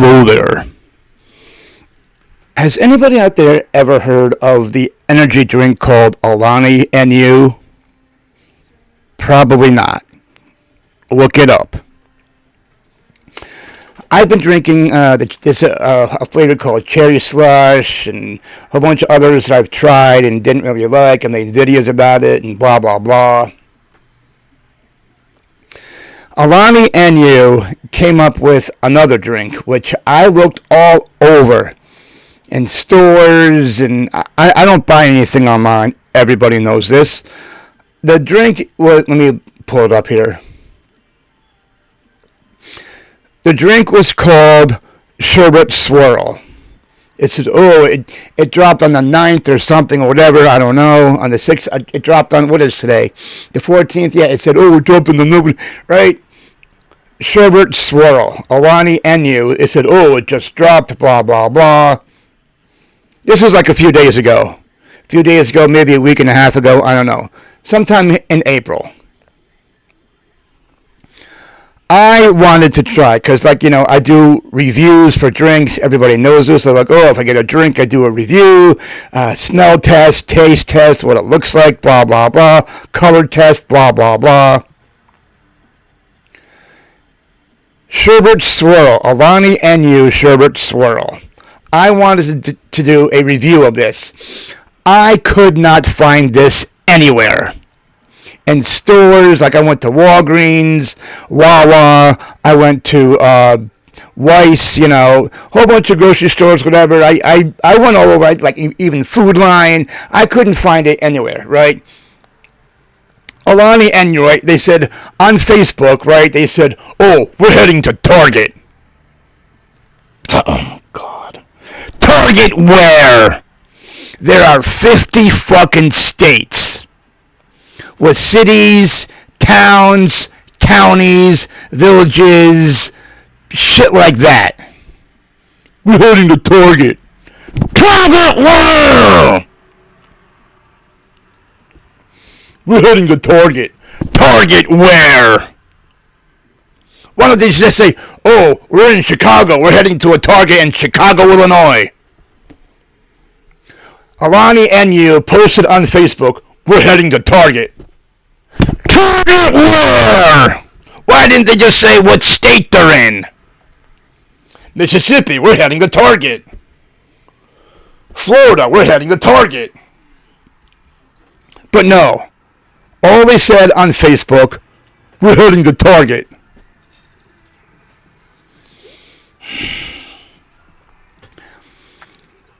Hello there. Has anybody out there ever heard of the energy drink called Alaninu? Probably not. Look it up. I've been drinking this a flavor called Cherry Slush and a whole bunch of others that I've tried and didn't really like and made videos about it and blah blah blah. Alaninu came up with another drink which I looked all over in stores, and I don't buy anything online. Everybody knows this. The drink was, let me pull it up here. The drink was called Sherbert Swirl. It said, it dropped on the 9th or something or whatever, I don't know. On the 6th, it dropped on, what is today? The 14th, yeah, it said, we're dropping the new, right? Sherbert Swirl, Alaninu. It said, it just dropped, blah, blah, blah. This was like a few days ago. A few days ago, maybe a week and a half ago, I don't know. Sometime in April. I wanted to try, because, I do reviews for drinks. Everybody knows this. So, if I get a drink, I do a review, smell test, taste test, what it looks like, blah, blah, blah, color test, blah, blah, blah. Sherbert Swirl, Alaninu Sherbert Swirl. I wanted to do a review of this. I could not find this anywhere. In stores, I went to Walgreens, Wawa, I went to Weiss, whole bunch of grocery stores, whatever. I went all over, even Food Line. I couldn't find it anywhere, right? Alaninu, right? They said on Facebook, right? They said, we're heading to Target. Oh, God. Target where? There are 50 fucking states with cities, towns, counties, villages, shit like that. We're heading to Target. Target where? We're heading to Target. Target where? Why don't they just say, we're in Chicago. We're heading to a Target in Chicago, Illinois. Alaninu posted on Facebook, we're heading to Target. Target where? Why didn't they just say what state they're in? Mississippi, we're heading to Target. Florida, we're heading to Target. But no. All they said on Facebook, we're heading to Target.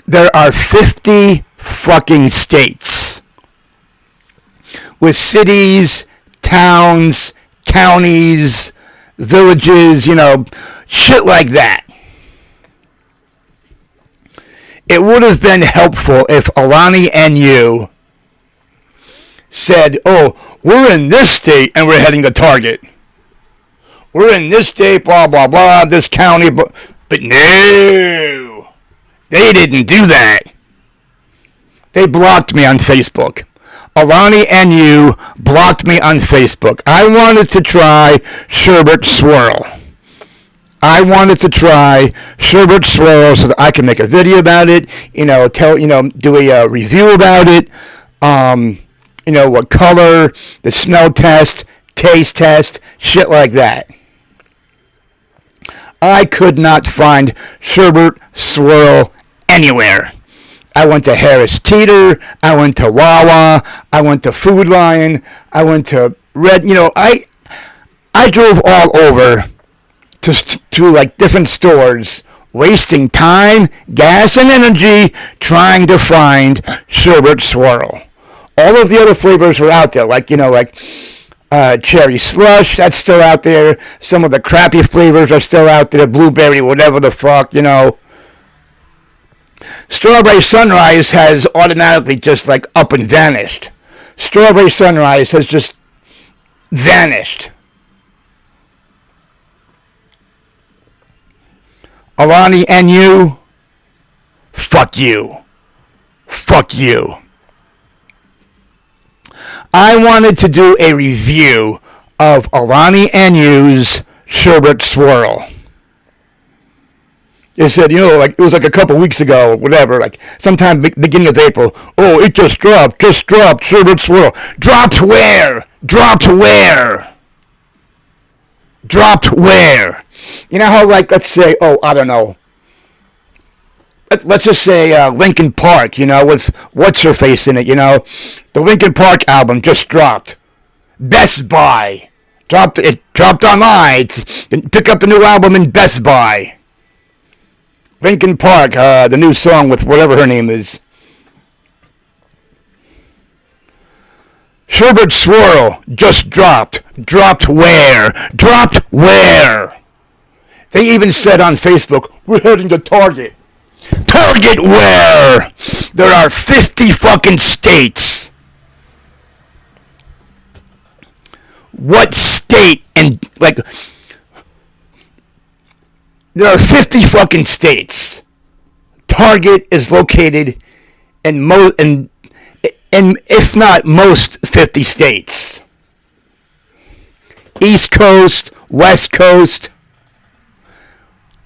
There are 50 fucking states with cities, towns, counties, villages, shit like that. It would have been helpful if Alaninu said, we're in this state and we're heading to Target. We're in this state, blah, blah, blah, this county, but no. They didn't do that. They blocked me on Facebook. Alaninu blocked me on Facebook. I wanted to try Sherbert Swirl. I wanted to try Sherbert Swirl so that I could make a video about it, do a review about it, what color, the smell test, taste test, shit like that. I could not find Sherbert Swirl anywhere. I went to Harris Teeter, I went to Wawa, I went to Food Line, I went to Red, I drove all over to different stores, wasting time, gas, and energy trying to find Sherbert Swirl. All of the other flavors were out there, Cherry Slush, that's still out there. Some of the crappy flavors are still out there. Blueberry, whatever the fuck, Strawberry Sunrise has automatically just up and vanished. Strawberry Sunrise has just vanished. Alaninu, fuck you. Fuck you. I wanted to do a review of Alaninu's Sherbert Swirl. They said, like it was like a couple weeks ago, or whatever, like sometime beginning of April. Oh, it just dropped, Sherbert Swirll. Dropped where? Dropped where? Dropped where? You know how, like, let's say, I don't know. Let's just say Linkin Park, with What's-Her-Face in it, The Linkin Park album just dropped. Best Buy. It dropped online. Pick up the new album in Best Buy. Linkin Park, the new song with whatever her name is. Sherbert Swirll just dropped. Dropped where? Dropped where? They even said on Facebook, we're heading to Target. Target where? There are 50 fucking states. What state? And, like, there are 50 fucking states. Target is located in if not most 50 states. East Coast, West Coast.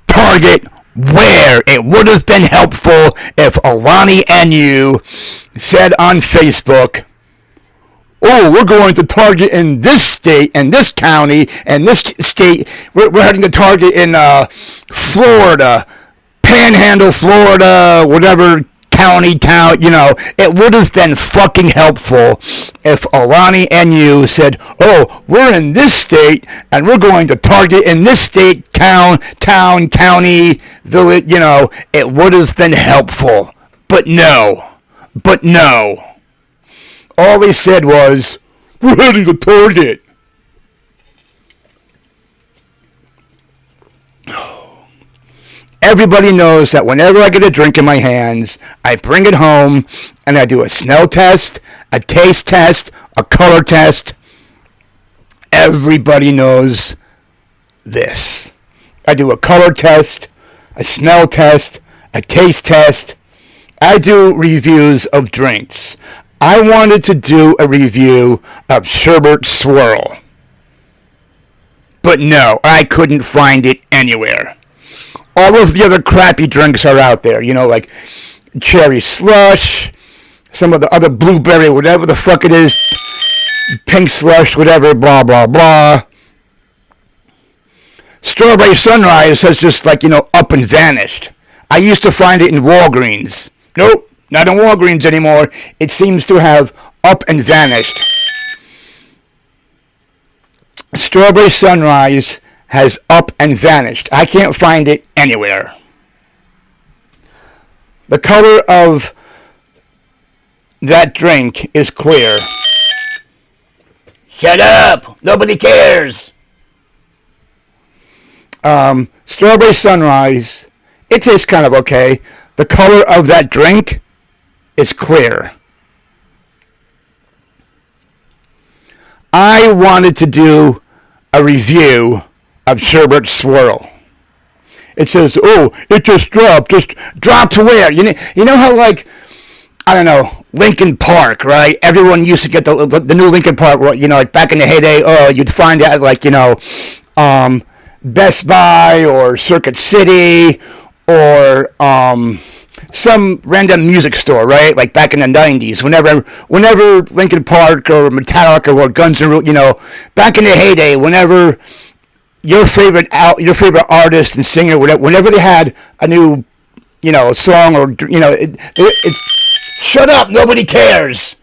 Target where? It would have been helpful if Alaninu said on Facebook, oh, we're going to Target in this state, and this county, and this state. We're heading to Target in Florida, Panhandle, Florida, whatever county, town, It would have been fucking helpful if Alaninu said, oh, we're in this state, and we're going to Target in this state, town, county, village, It would have been helpful. But no. All they said was, we're heading to Target. Everybody knows that whenever I get a drink in my hands, I bring it home and I do a smell test, a taste test, a color test. Everybody knows this. I do a color test, a smell test, a taste test. I do reviews of drinks. I wanted to do a review of Sherbert Swirl. But no, I couldn't find it anywhere. All of the other crappy drinks are out there, like cherry slush, some of the other blueberry, whatever the fuck it is, pink slush, whatever, blah, blah, blah. Strawberry Sunrise has just, up and vanished. I used to find it in Walgreens. Nope, not in Walgreens anymore. It seems to have up and vanished. Strawberry Sunrise has up and vanished. I can't find it anywhere. The color of that drink is clear. Shut up! Nobody cares! Strawberry Sunrise, it tastes kind of okay. The color of that drink is clear. I wanted to do a review of Sherbert Swirl. It says, oh, it just dropped to where? You know how, I don't know, Linkin Park, right? Everyone used to get the new Linkin Park, back in the heyday, you'd find it at, Best Buy or Circuit City or, some random music store, right? Like back in the 90s, whenever Linkin Park or Metallica or Guns N' Roses, back in the heyday, whenever your favorite artist and singer, whenever they had a new, song or, it's shut up, nobody cares.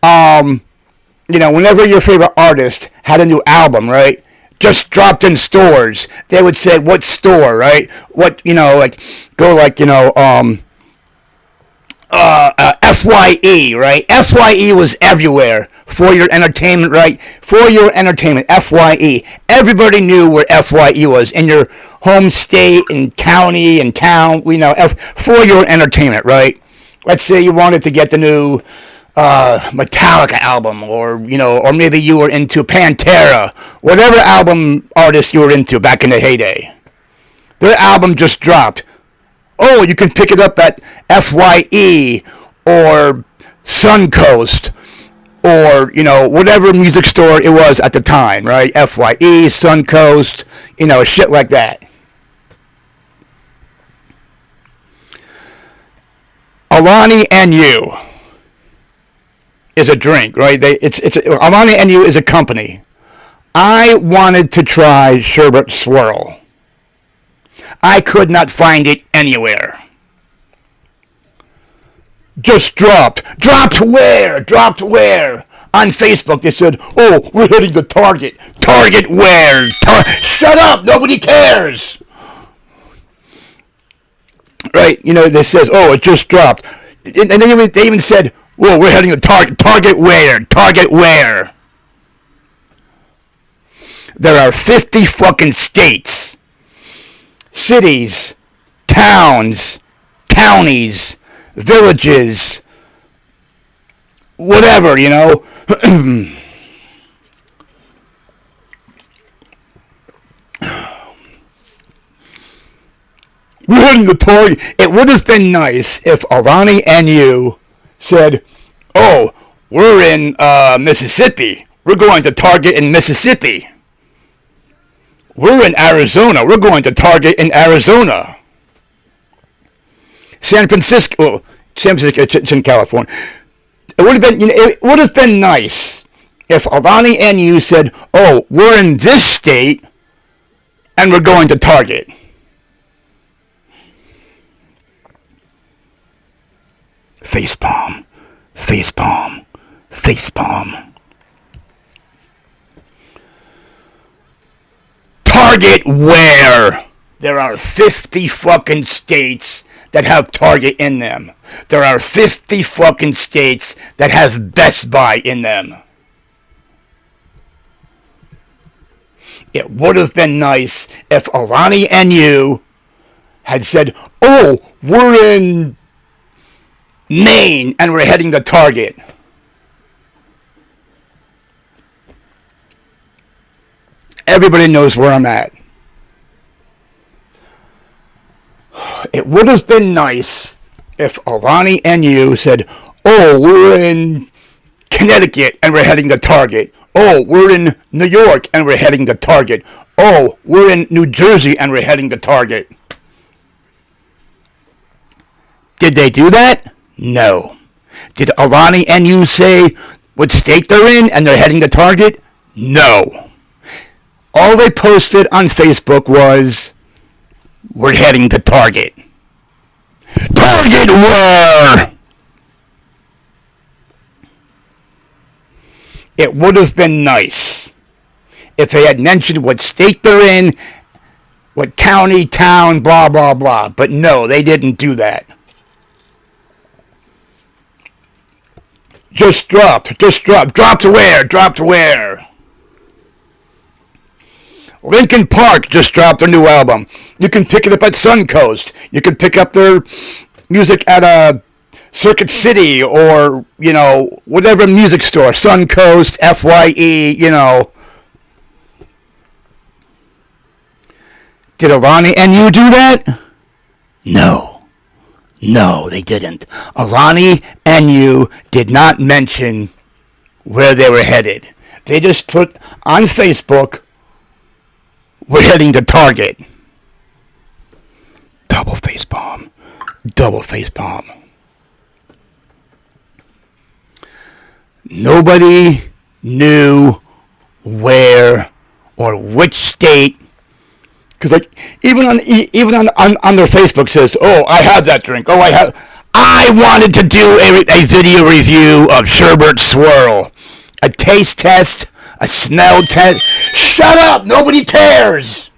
Whenever your favorite artist had a new album, right? Just dropped in stores, they would say, what store, right? What, FYE, right? FYE was everywhere. For your entertainment, right? For your entertainment, FYE. Everybody knew where FYE was. In your home state, and county, and town, for your entertainment, right? Let's say you wanted to get the new Metallica album, or maybe you were into Pantera, whatever album artist you were into back in the heyday. Their album just dropped. Oh, you can pick it up at FYE or Suncoast or, whatever music store it was at the time, right? FYE, Suncoast, shit like that. Alani Nu is a drink, right? Alani Nu is a company. I wanted to try Sherbert Swirl. I could not find it anywhere. Just dropped. Dropped where? Dropped where? On Facebook, they said, oh, we're hitting the Target. Target where? Shut up! Nobody cares! Right? You know, they says, oh, it just dropped. And then they even said, whoa, we're heading to Target. Target where? Target where? There are 50 fucking states, cities, towns, counties, villages, whatever, you know. We're hitting the Target. It would have been nice if Alani Nu said, oh, we're in Mississippi. We're going to Target in Mississippi. We're in Arizona. We're going to Target in Arizona. San Francisco, it's in California. It would have been, it would have been nice if Alani Nu said, "Oh, we're in this state, and we're going to Target." Facepalm, facepalm, facepalm. Target where? There are 50 fucking states that have Target in them. There are 50 fucking states that have Best Buy in them. It would have been nice if Alani Nu had said, oh, we're in Maine and we're heading to Target. Everybody knows where I'm at. It would have been nice if Alani Nu said, oh, we're in Connecticut and we're heading to Target. Oh, we're in New York and we're heading to Target. Oh, we're in New Jersey and we're heading to Target. Did they do that? No. Did Alani Nu say what state they're in and they're heading to Target? No. All they posted on Facebook was, we're heading to Target. Target where? It would have been nice if they had mentioned what state they're in, what county, town, blah, blah, blah. But no, they didn't do that. Just dropped. Dropped where? Dropped where? Linkin Park just dropped their new album. You can pick it up at Suncoast. You can pick up their music at a Circuit City or, you know, whatever music store. Suncoast, FYE, you know. Did Alani Nu do that? No. No, they didn't. Alani Nu did not mention where they were headed. They just put on Facebook, we're heading to Target. Double facepalm. Double facepalm. Nobody knew where or which state. Because like even on their Facebook says, oh, I have that drink. Oh, I wanted to do a video review of Sherbert Swirl. A taste test. A smell test. Shut up! Nobody cares!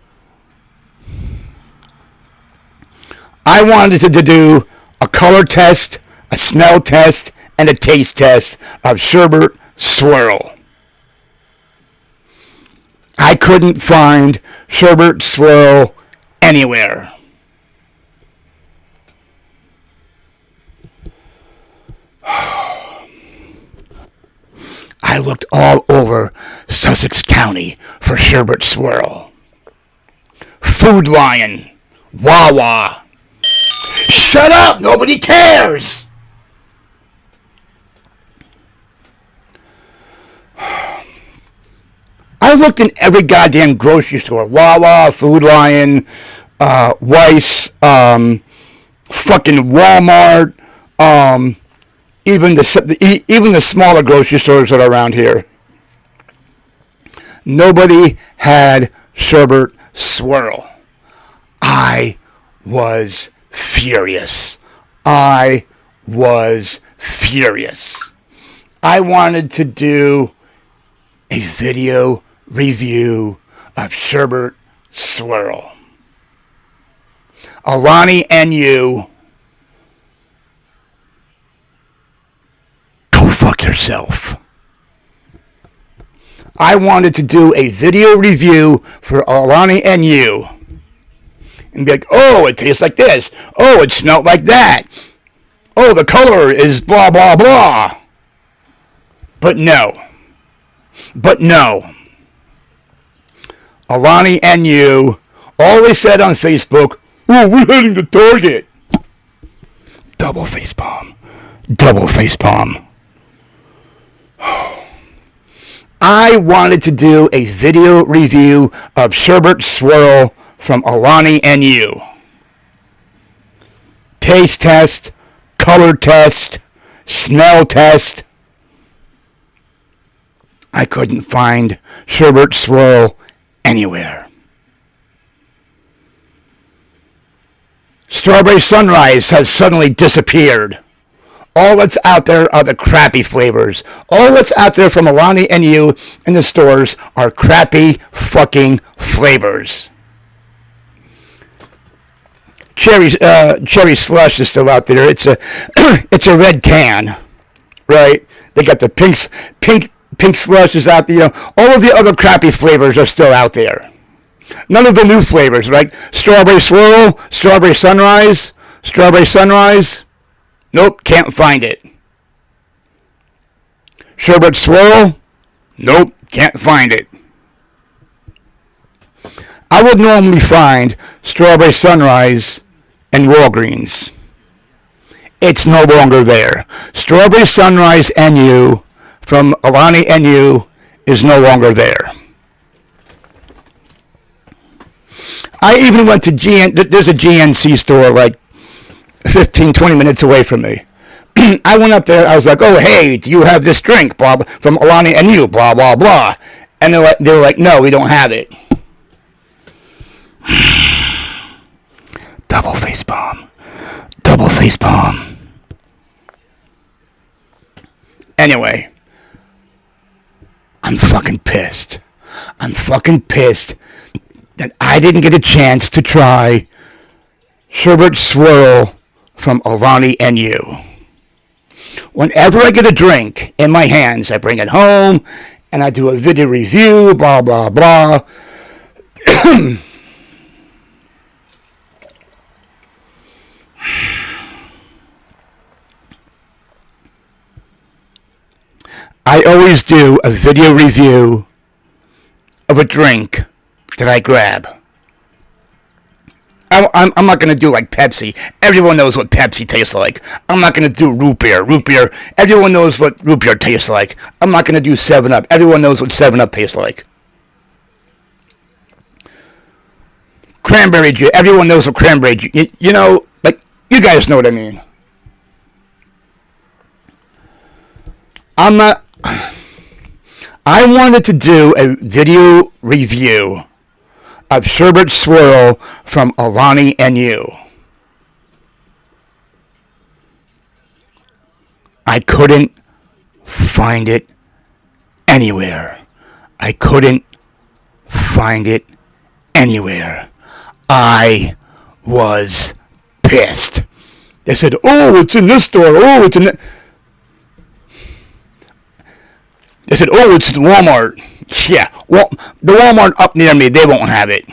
I wanted to do a color test, a smell test, and a taste test of Sherbert Swirl. I couldn't find Sherbert Swirl anywhere. I looked all over Sussex County for Sherbert Swirl. Food Lion. Wawa. Shut up! Nobody cares! I looked in every goddamn grocery store. Wawa, Food Lion, Weiss, fucking Walmart, Even the smaller grocery stores that are around here. Nobody had Sherbert Swirl. I was furious. I was furious. I wanted to do a video review of Sherbert Swirl. Alaninu, go fuck yourself. I wanted to do a video review for Alaninu and be like, oh, it tastes like this. Oh, it smelled like that. Oh, the color is blah, blah, blah. But no. Alaninu, all they said on Facebook, oh, we're heading to Target. Double facepalm. I wanted to do a video review of Sherbert Swirl from Alaninu. Taste test, color test, smell test. I couldn't find Sherbert Swirl anywhere. Strawberry Sunrise has suddenly disappeared. All that's out there are the crappy flavors. All that's out there from Alaninu in the stores are crappy fucking flavors. Cherry Slush is still out there. It's a red can, right? They got the pink slush is out there. You know, all of the other crappy flavors are still out there. None of the new flavors, right? Strawberry Swirl, Strawberry Sunrise. Nope, can't find it. Sherbert Swirl. Nope, can't find it. I would normally find Strawberry Sunrise in Walgreens. It's no longer there. Strawberry Sunrise NU from Alaninu is no longer there. I even went to there's a GNC store like 15, 20 minutes away from me. I went up there, I was like, oh, hey, do you have this drink, blah, blah, from Alaninu, blah, blah, blah. And they were like, no, we don't have it. Double facepalm. Anyway, I'm fucking pissed that I didn't get a chance to try Sherbert Swirl from Alaninu. Whenever I get a drink in my hands, I bring it home and I do a video review, blah, blah, blah. I always do a video review of a drink that I grab. I'm not going to do like Pepsi. Everyone knows what Pepsi tastes like. I'm not going to do root beer. Everyone knows what root beer tastes like. I'm not going to do 7-Up. Everyone knows what 7-Up tastes like. Cranberry juice. Everyone knows what cranberry juice. You know, like, you guys know what I mean. I wanted to do a video review of Sherbert Swirl from Alaninu. I couldn't find it anywhere. I was pissed. They said, oh, it's in this store. Oh, it's in that. They said, oh, it's in Walmart. Yeah, well, the Walmart up near me, they won't have it.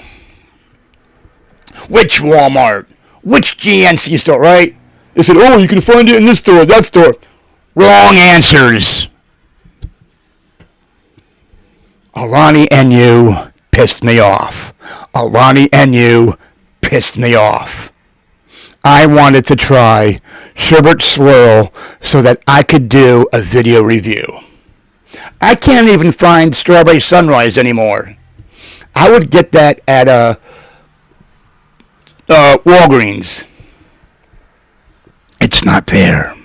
Which Walmart? Which GNC store, right? They said, oh, you can find it in this store, that store. Wrong answers. Alaninu pissed me off. I wanted to try Sherbert Swirl so that I could do a video review. I can't even find Strawberry Sunrise anymore. I would get that at Walgreens. It's not there.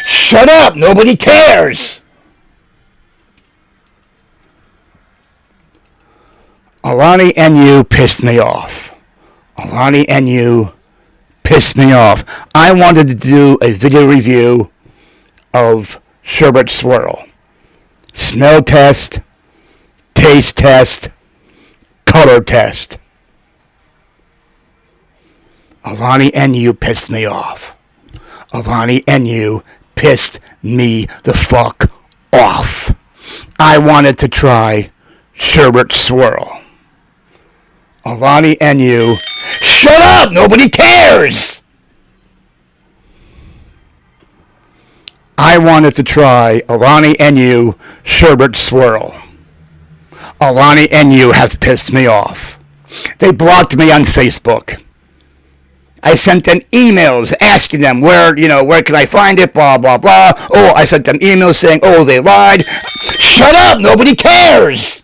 Shut up! Nobody cares! Alani and you pissed me off. Alani and you pissed me off. I wanted to do a video review of Sherbert Swirl. Smell test, taste test, color test. Alani and you pissed me off. Alani and you pissed me the fuck off. I wanted to try Sherbert Swirl. Alani and you, shut up! Nobody cares! I wanted to try Alani and you Sherbert Swirl. Alani and you have pissed me off. They blocked me on Facebook. I sent them emails asking them where can I find it, blah, blah, blah. Oh, I sent them emails saying, oh, they lied. Shut up! Nobody cares!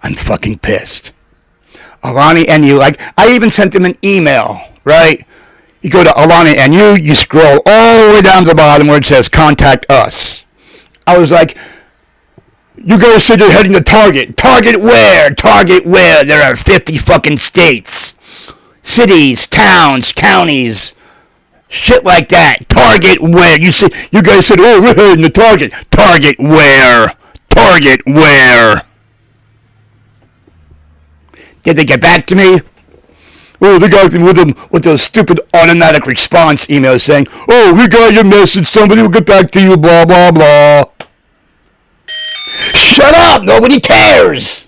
I'm fucking pissed. Alani and you, like, I even sent them an email, right? You go to Alani and you scroll all the way down to the bottom where it says contact us. I was like, you guys said you're heading to Target. Target where? Target where? There are 50 fucking states. Cities, towns, counties, shit like that. Target where? You guys said, oh, we're heading to Target. Target where? Target where? Did they get back to me? Oh, they got with them with those stupid automatic response emails saying, oh, we got your message, somebody will get back to you, blah, blah, blah. Shut up! Nobody cares!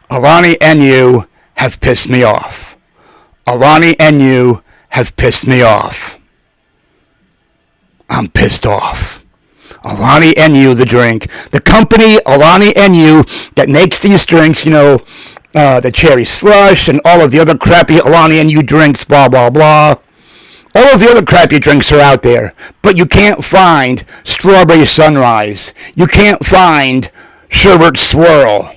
Alani and you have pissed me off. Alani and you have pissed me off. I'm pissed off. Alani and you, the drink. The company, Alani and you, that makes these drinks, the cherry slush and all of the other crappy Alani and you drinks, blah, blah, blah. All of the other crappy drinks are out there, but you can't find Strawberry Sunrise. You can't find Sherbert Swirl.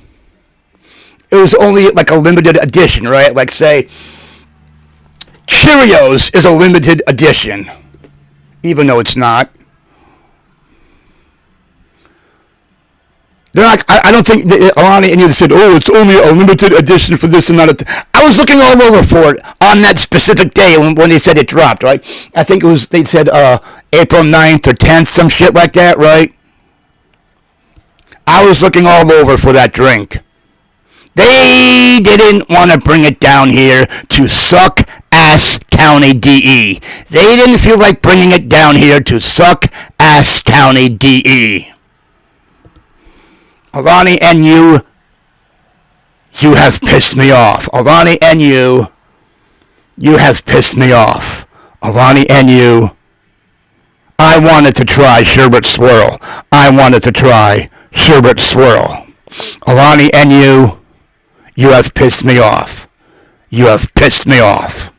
It was only like a limited edition, right? Like, say, Cheerios is a limited edition, even though it's not. They're not, I don't think Alani and you said, oh, it's only a limited edition for this amount of time. I was looking all over for it on that specific day when they said it dropped, right? I think they said April 9th or 10th, some shit like that, right? I was looking all over for that drink. They didn't want to bring it down here to Suck-Ass County, DE. They didn't feel like bringing it down here to Suck-Ass County, DE. Alani and you have pissed me off. Alani and you have pissed me off. Alani and you, I wanted to try Sherbert Swirl. I wanted to try Sherbert Swirl. Alani and you have pissed me off. You have pissed me off.